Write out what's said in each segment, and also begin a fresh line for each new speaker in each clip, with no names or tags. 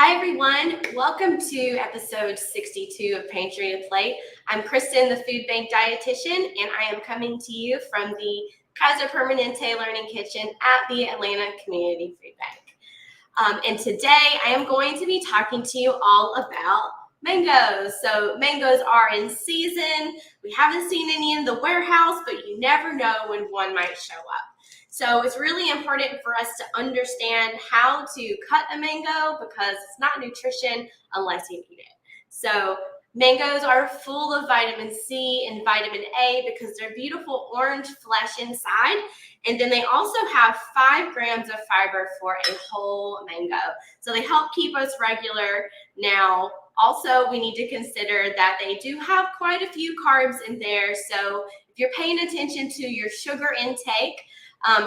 Hi everyone, welcome to episode 62 of Pantry to Plate. I'm Kristen, the food bank dietitian, and I am coming to you from the Kaiser Permanente Learning Kitchen at the Atlanta Community Food Bank. And today I am going to be talking to you all about mangoes. So mangoes are in season. We haven't seen any in the warehouse, but you never know when one might show up. So it's really important for us to understand how to cut a mango because it's not nutrition unless you eat it. So mangoes are full of vitamin C and vitamin A because they're beautiful orange flesh inside. And then they also have 5 grams of fiber for a whole mango. So they help keep us regular. Now, also, we need to consider that they do have quite a few carbs in there. So if you're paying attention to your sugar intake,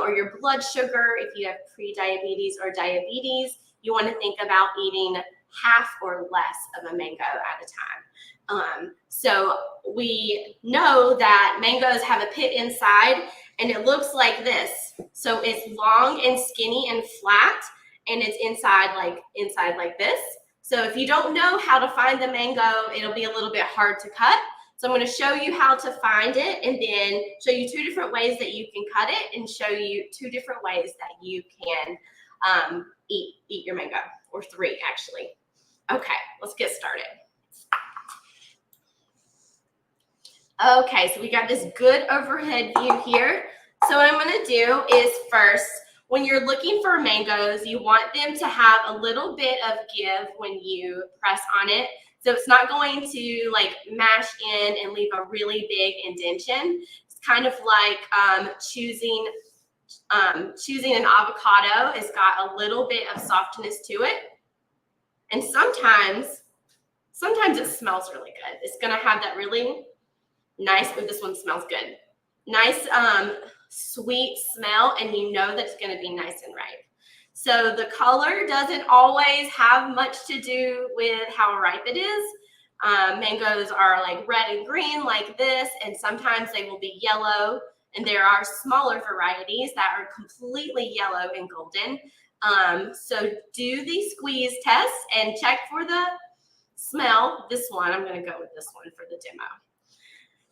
or your blood sugar, if you have pre-diabetes or diabetes, you want to think about eating half or less of a mango at a time. So we know that mangoes have a pit inside and it looks like this. So it's long and skinny and flat and it's inside like this. So if you don't know how to find the mango, it'll be a little bit hard to cut. So I'm going to show you how to find it and then show you 2 different ways that you can cut it and show you 2 different ways that you can eat your mango, or 3 actually. Okay, let's get started. Okay, so we got this good overhead view here. So what I'm going to do is first, when you're looking for mangoes, you want them to have a little bit of give when you press on it. So it's not going to like mash in and leave a really big indentation. It's kind of like choosing an avocado. It's got a little bit of softness to it. And sometimes it smells really good. It's gonna have that really nice, oh, this one smells good. Nice sweet smell, and you know that it's gonna be nice and ripe. So the color doesn't always have much to do with how ripe it is. Mangoes are like red and green like this, and sometimes they will be yellow, and there are smaller varieties that are completely yellow and golden. So do the squeeze test and check for the smell. This one, I'm gonna go with this one for the demo.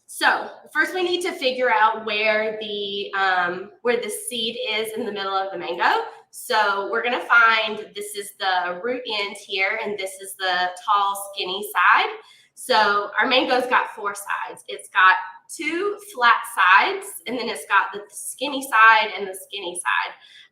So first we need to figure out where the seed is in the middle of the mango. So we're gonna find, this is the root end here, and this is the tall, skinny side. So our mango's got 4 sides. It's got 2 flat sides, and then it's got the skinny side and the skinny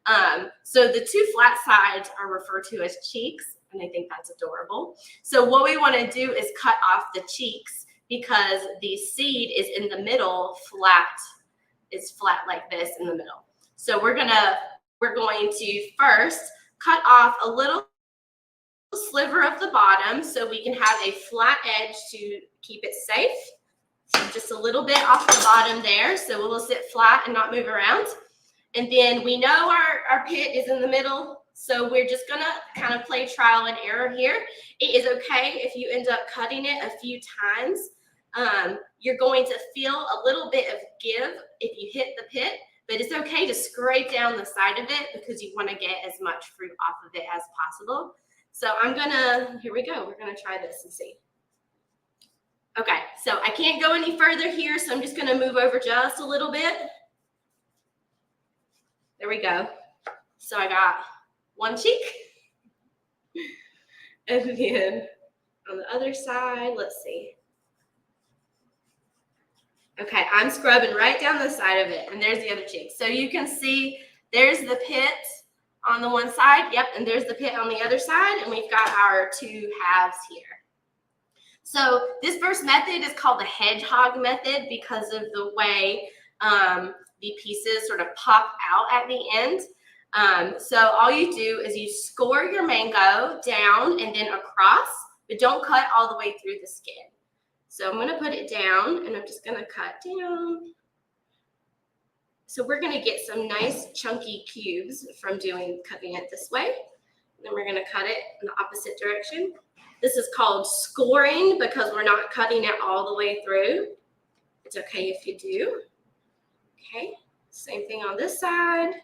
side. So the 2 flat sides are referred to as cheeks, and I think that's adorable. So what we wanna do is cut off the cheeks because the seed is in the middle, flat. It's flat like this in the middle. So we're going to first cut off a little sliver of the bottom so we can have a flat edge to keep it safe. So just a little bit off the bottom there, so it will sit flat and not move around. And then we know our pit is in the middle, so we're just gonna kind of play trial and error here. It is okay if you end up cutting it a few times. You're going to feel a little bit of give if you hit the pit, but it's okay to scrape down the side of it because you want to get as much fruit off of it as possible. So here we go. We're gonna try this and see. Okay, so I can't go any further here, so I'm just gonna move over just a little bit. There we go. So I got 1 cheek. And then on the other side, let's see. Okay, I'm scrubbing right down the side of it, and there's the other cheek. So you can see there's the pit on the one side, yep, and there's the pit on the other side, and we've got our 2 halves here. So this first method is called the hedgehog method because of the way the pieces sort of pop out at the end. So all you do is you score your mango down and then across, but don't cut all the way through the skin. So I'm gonna put it down and I'm just gonna cut down. So we're gonna get some nice chunky cubes from cutting it this way. And then we're gonna cut it in the opposite direction. This is called scoring because we're not cutting it all the way through. It's okay if you do. Okay, same thing on this side.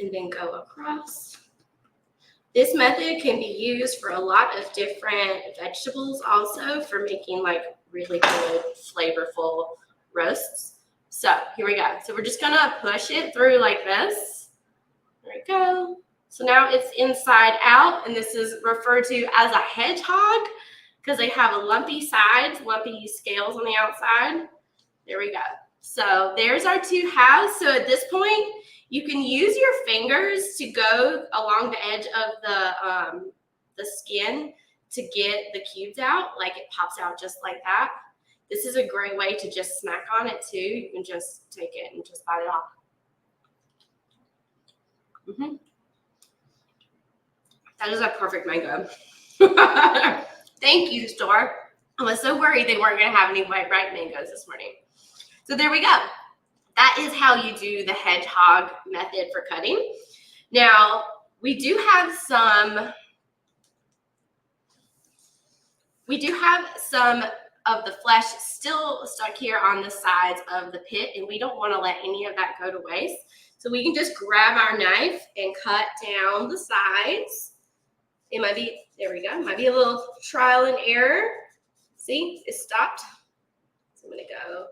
and then go across. This method can be used for a lot of different vegetables also for making like really good flavorful roasts. So here we go. So we're just gonna push it through like this. There we go. So now it's inside out, and this is referred to as a hedgehog because they have a lumpy sides, lumpy scales on the outside. There we go. So there's our two halves. So at this point, you can use your fingers to go along the edge of the skin to get the cubes out, like it pops out just like that. This is a great way to just snack on it too. You can just take it and just bite it off. That is a perfect mango. Thank you, store. I was so worried they weren't going to have any white ripe mangoes this morning. So there we go. That is how you do the hedgehog method for cutting. Now, we do have some of the flesh still stuck here on the sides of the pit, and we don't want to let any of that go to waste. So we can just grab our knife and cut down the sides. It might be, there we go, might be a little trial and error. See, it stopped. So I'm gonna go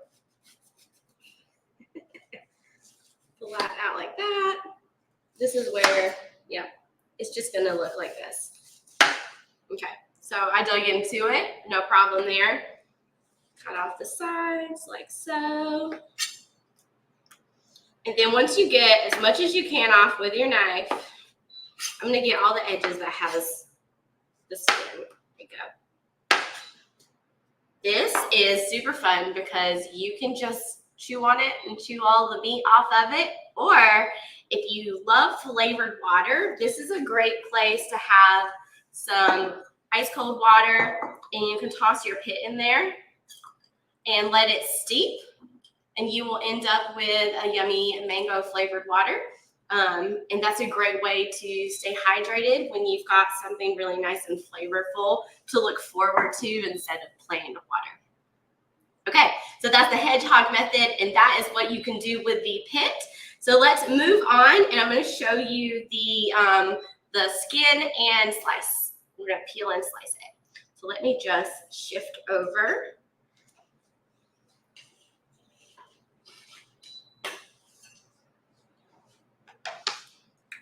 pull that out like that. This is where, yeah, it's just gonna look like this. Okay, so I dug into it, no problem there. Cut off the sides like so. And then once you get as much as you can off with your knife, I'm gonna get all the edges that has the skin. There you go. This is super fun because you can just chew on it and chew all the meat off of it. Or if you love flavored water, this is a great place to have some ice cold water, and you can toss your pit in there and let it steep, and you will end up with a yummy mango flavored water. And that's a great way to stay hydrated when you've got something really nice and flavorful to look forward to instead of plain water. Okay, so that's the hedgehog method, and that is what you can do with the pit. So let's move on, and I'm going to show you the skin and slice. We're going to peel and slice it. So let me just shift over.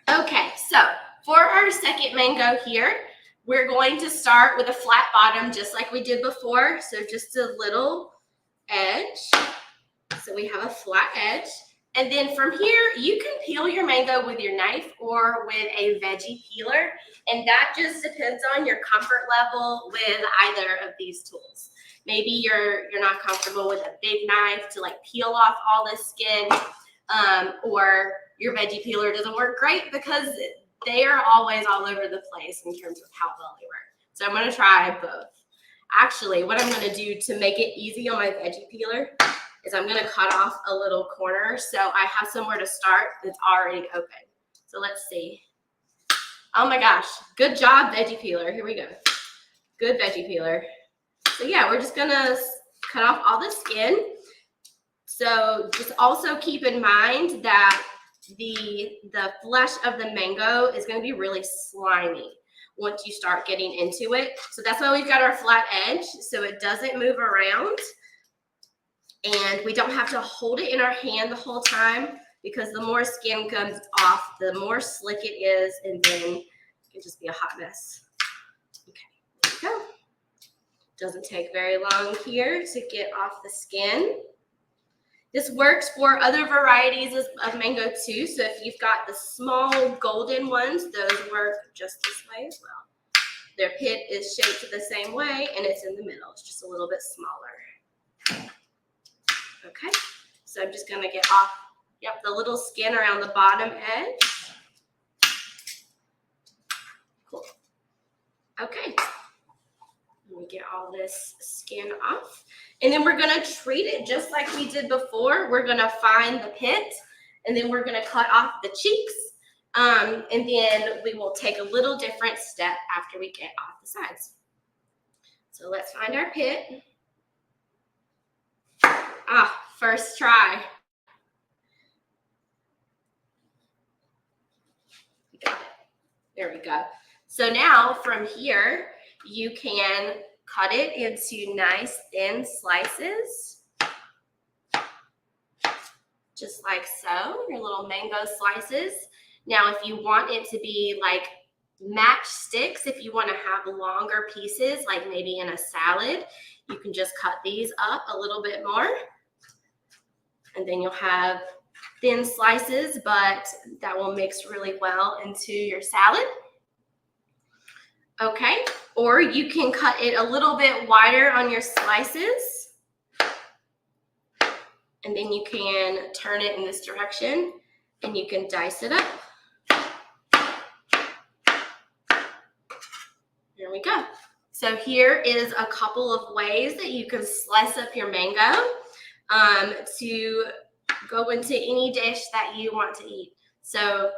Okay, so for our second mango here, we're going to start with a flat bottom just like we did before. So just a little edge. So we have a flat edge. And then from here, you can peel your mango with your knife or with a veggie peeler. And that just depends on your comfort level with either of these tools. Maybe you're not comfortable with a big knife to like peel off all the skin, or your veggie peeler doesn't work great because they are always all over the place in terms of how well they work. So I'm going to try both. Actually, what I'm going to do to make it easy on my veggie peeler is I'm going to cut off a little corner so I have somewhere to start that's already open. So let's see. Oh my gosh, good job, veggie peeler. Here we go. Good veggie peeler. So yeah, we're just going to cut off all the skin. So just also keep in mind that the flesh of the mango is going to be really slimy once you start getting into it. So that's why we've got our flat edge, so it doesn't move around. And we don't have to hold it in our hand the whole time, because the more skin comes off, the more slick it is, and then it can just be a hot mess. Okay, there we go. Doesn't take very long here to get off the skin. This works for other varieties of mango too. So if you've got the small golden ones, those work just this way as well. Their pit is shaped the same way, and it's in the middle. It's just a little bit smaller. Okay, so I'm just gonna get off, yep, the little skin around the bottom edge. Cool. Okay, let me get all this skin off. And then we're gonna treat it just like we did before. We're gonna find the pit, and then we're gonna cut off the cheeks. And then we will take a little different step after we get off the sides. So let's find our pit. First try. There we go. So now from here, you can cut it into nice thin slices, just like so, your little mango slices. Now, if you want it to be like matchsticks, if you want to have longer pieces, like maybe in a salad, you can just cut these up a little bit more. And then you'll have thin slices, but that will mix really well into your salad. Okay, or you can cut it a little bit wider on your slices. And then you can turn it in this direction and you can dice it up. There we go. So here is a couple of ways that you can slice up your mango to go into any dish that you want to eat. So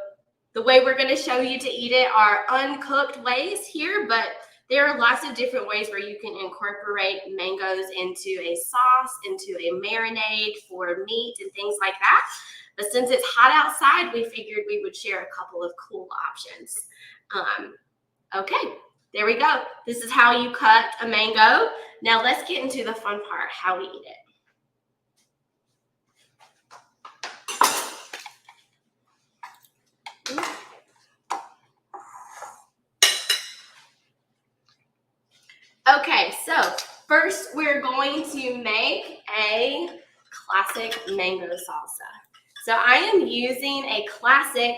the way we're going to show you to eat it are uncooked ways here, but there are lots of different ways where you can incorporate mangoes into a sauce, into a marinade for meat and things like that. But since it's hot outside, we figured we would share a couple of cool options. Okay, there we go. This is how you cut a mango. Now let's get into the fun part, how we eat it. Okay, so first we're going to make a classic mango salsa. So I am using a classic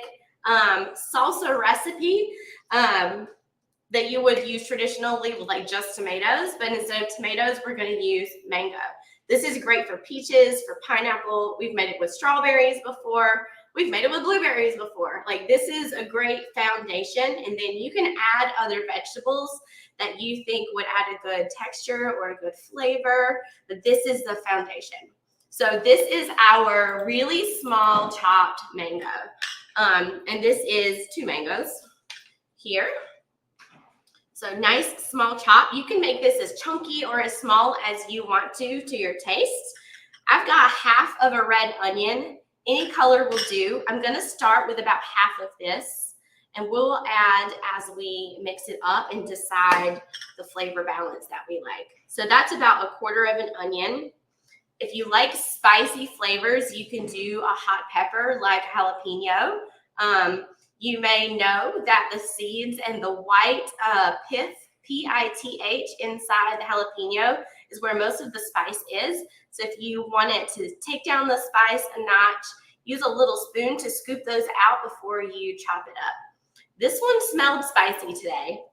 salsa recipe that you would use traditionally with like just tomatoes, but instead of tomatoes, we're going to use mango. This is great for peaches, for pineapple. We've made it with strawberries before. We've made it with blueberries before. Like, this is a great foundation, and then you can add other vegetables that you think would add a good texture or a good flavor, but this is the foundation. So this is our really small chopped mango, and this is 2 mangoes here. So nice small chop. You can make this as chunky or as small as you want to your taste. I've got half of a red onion. Any color will do. I'm going to start with about half of this, and we'll add as we mix it up and decide the flavor balance that we like. So that's about 1/4 of an onion. If you like spicy flavors, you can do a hot pepper like jalapeno. You may know that the seeds and the white pith, P-I-T-H, inside the jalapeno is where most of the spice is. So if you want it to take down the spice a notch, use a little spoon to scoop those out before you chop it up. This one smelled spicy today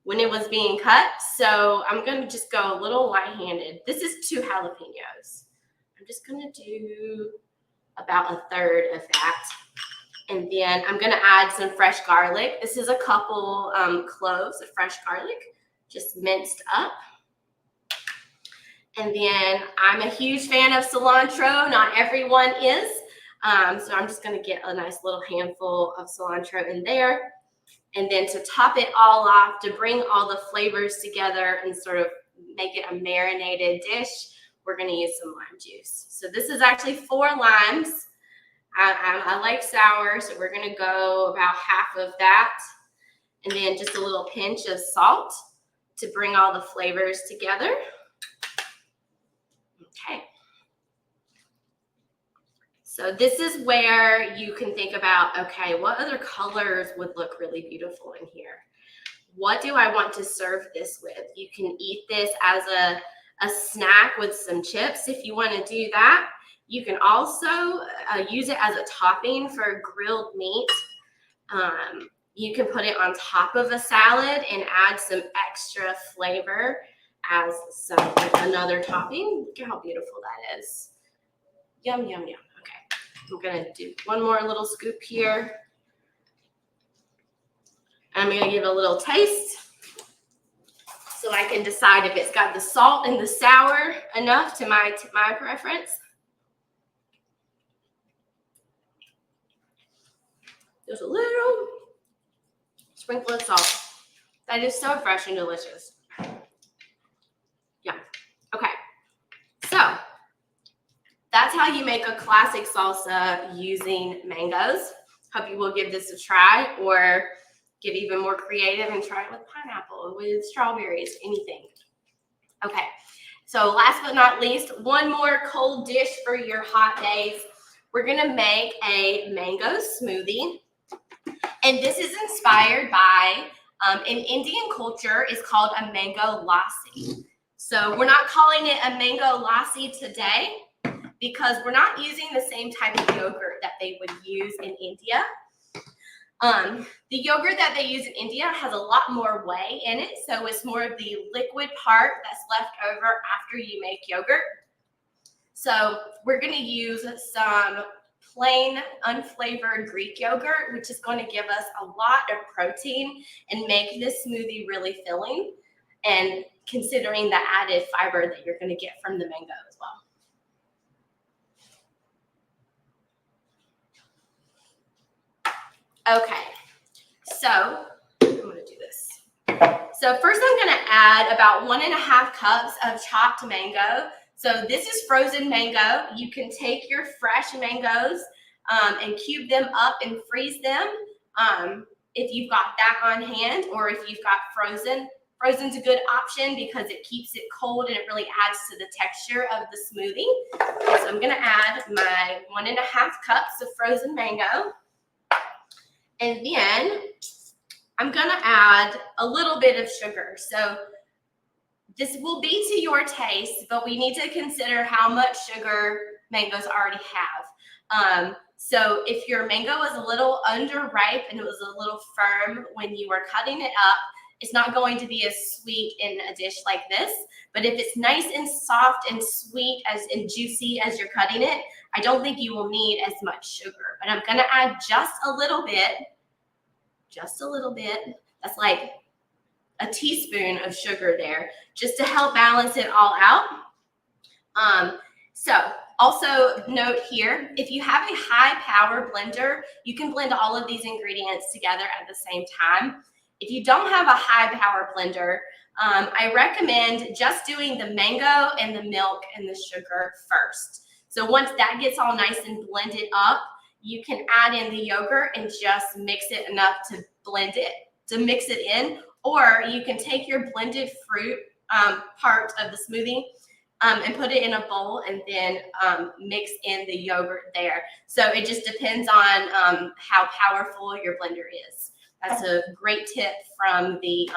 when it was being cut, so I'm going to just go a little light-handed. This is 2 jalapenos. I'm just going to do about 1/3 of that. And then I'm going to add some fresh garlic. This is a couple cloves of fresh garlic, just minced up. And then I'm a huge fan of cilantro. Not everyone is. So I'm just going to get a nice little handful of cilantro in there. And then to top it all off, to bring all the flavors together and sort of make it a marinated dish, we're going to use some lime juice. So this is actually 4 limes. I like sour, so we're going to go about half of that. And then just a little pinch of salt to bring all the flavors together. Okay. So this is where you can think about, okay, what other colors would look really beautiful in here? What do I want to serve this with? You can eat this as a snack with some chips if you want to do that. You can also use it as a topping for grilled meat. You can put it on top of a salad and add some extra flavor as another topping. Look at how beautiful that is. Yum, yum, yum. Okay, I'm going to do one more little scoop here. I'm going to give it a little taste so I can decide if it's got the salt and the sour enough to my preference. Just a little sprinkle of salt. That is so fresh and delicious. Yeah. Okay. So that's how you make a classic salsa using mangoes. Hope you will give this a try or get even more creative and try it with pineapple, with strawberries, anything. Okay, so last but not least, one more cold dish for your hot days. We're gonna make a mango smoothie. And this is inspired by, in Indian culture, is called a mango lassi. So we're not calling it a mango lassi today because we're not using the same type of yogurt that they would use in India. The yogurt that they use in India has a lot more whey in it, so it's more of the liquid part that's left over after you make yogurt. So we're going to use some plain unflavored Greek yogurt, which is going to give us a lot of protein and make this smoothie really filling, and considering the added fiber that you're going to get from the mango as well. Okay, so I'm going to do this. So first I'm going to add about 1.5 cups of chopped mango. So this is frozen mango. You can take your fresh mangoes and cube them up and freeze them if you've got that on hand, or if you've got frozen. Frozen's a good option because it keeps it cold and it really adds to the texture of the smoothie. So I'm going to add my 1.5 cups of frozen mango. And then I'm going to add a little bit of sugar. So this will be to your taste, but we need to consider how much sugar mangoes already have. So if your mango was a little underripe and it was a little firm when you were cutting it up, it's not going to be as sweet in a dish like this. But if it's nice and soft and sweet and juicy as you're cutting it, I don't think you will need as much sugar. But I'm going to add just a little bit. That's like a teaspoon of sugar there, just to help balance it all out. So also note here, if you have a high power blender, you can blend all of these ingredients together at the same time. If you don't have a high power blender, I recommend just doing the mango and the milk and the sugar first. So once that gets all nice and blended up, you can add in the yogurt and just mix it enough to blend it, to mix it in. Or you can take your blended fruit part of the smoothie and put it in a bowl and then mix in the yogurt there. So it just depends on how powerful your blender is. That's a great tip from the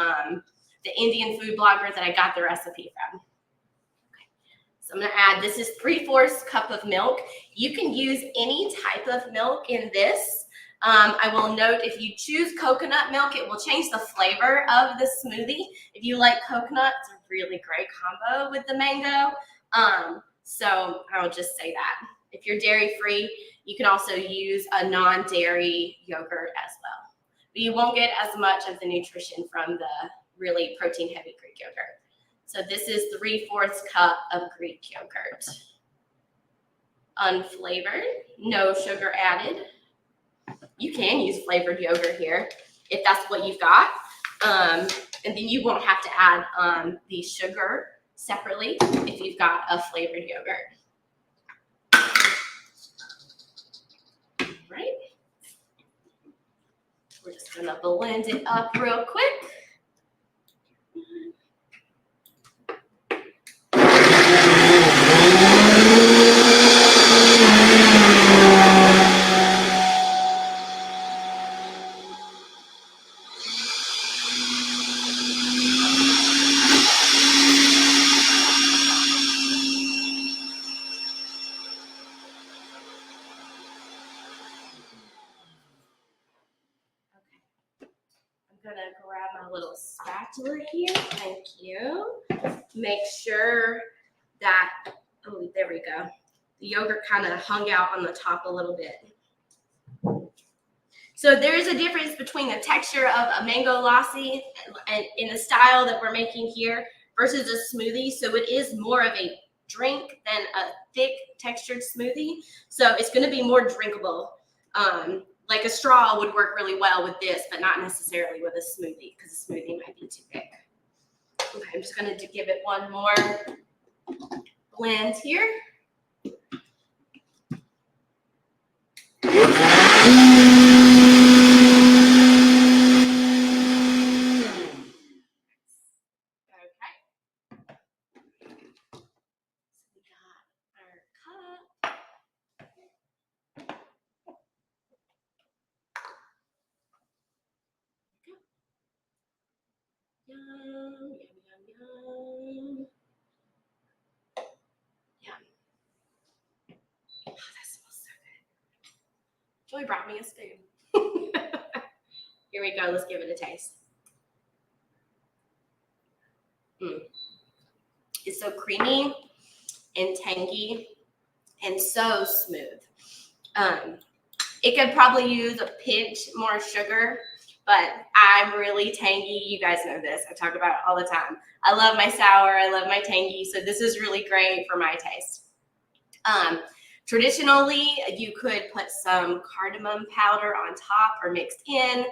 Indian food blogger that I got the recipe from. So I'm going to add, this is 3/4 cup of milk. You can use any type of milk in this. I will note, if you choose coconut milk, it will change the flavor of the smoothie. If you like coconut, it's a really great combo with the mango. So I'll just say that. If you're dairy-free, you can also use a non-dairy yogurt as well. But you won't get as much of the nutrition from the really protein-heavy Greek yogurt. So this is 3/4 cup of Greek yogurt. Unflavored, no sugar added. You can use flavored yogurt here if that's what you've got. And then you won't have to add the sugar separately if you've got a flavored yogurt. Right? We're just going to blend it up real quick. I'm gonna grab my little spatula here. Thank you. Make sure that, oh, there we go. The yogurt kind of hung out on the top a little bit. So there is a difference between the texture of a mango lassi and in the style that we're making here versus a smoothie. So it is more of a drink than a thick textured smoothie. So it's going to be more drinkable. Like a straw would work really well with this, but not necessarily with a smoothie, because a smoothie might be too thick. Okay, I'm just going to give it one more blend here. Joy brought me a spoon. Here we go. Let's give it a taste. It's so creamy and tangy and so smooth. It could probably use a pinch more sugar, but I'm really tangy. You guys know this. I talk about it all the time. I love my sour. I love my tangy. So this is really great for my taste. Traditionally, you could put some cardamom powder on top or mixed in.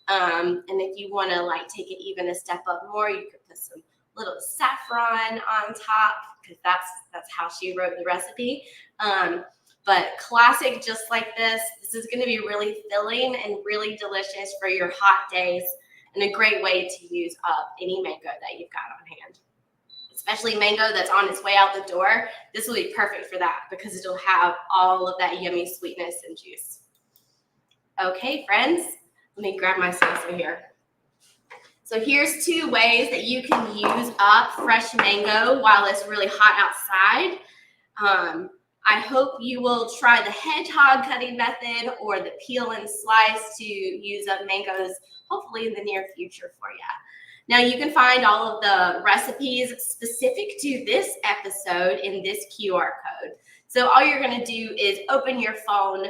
And if you want to like take it even a step up more, you could put some little saffron on top, because that's how she wrote the recipe. But classic, just like this is going to be really filling and really delicious for your hot days, and a great way to use up any mango that you've got on hand. Especially mango that's on its way out the door, this will be perfect for that because it'll have all of that yummy sweetness and juice. Okay, friends, let me grab my salsa here. So here's 2 ways that you can use up fresh mango while it's really hot outside. I hope you will try the hedgehog cutting method or the peel and slice to use up mangoes, hopefully in the near future for you. Now you can find all of the recipes specific to this episode in this QR code. So all you're going to do is open your phone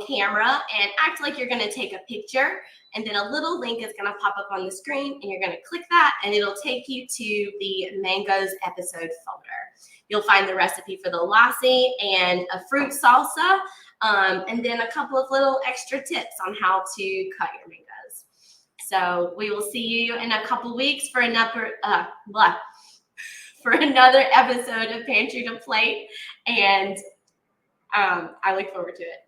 camera and act like you're going to take a picture, and then a little link is going to pop up on the screen, and you're going to click that, and it'll take you to the Mangoes episode folder. You'll find the recipe for the lassi and a fruit salsa, and then a couple of little extra tips on how to cut your mangoes. So we will see you in a couple weeks for another episode of Pantry to Plate, and I look forward to it.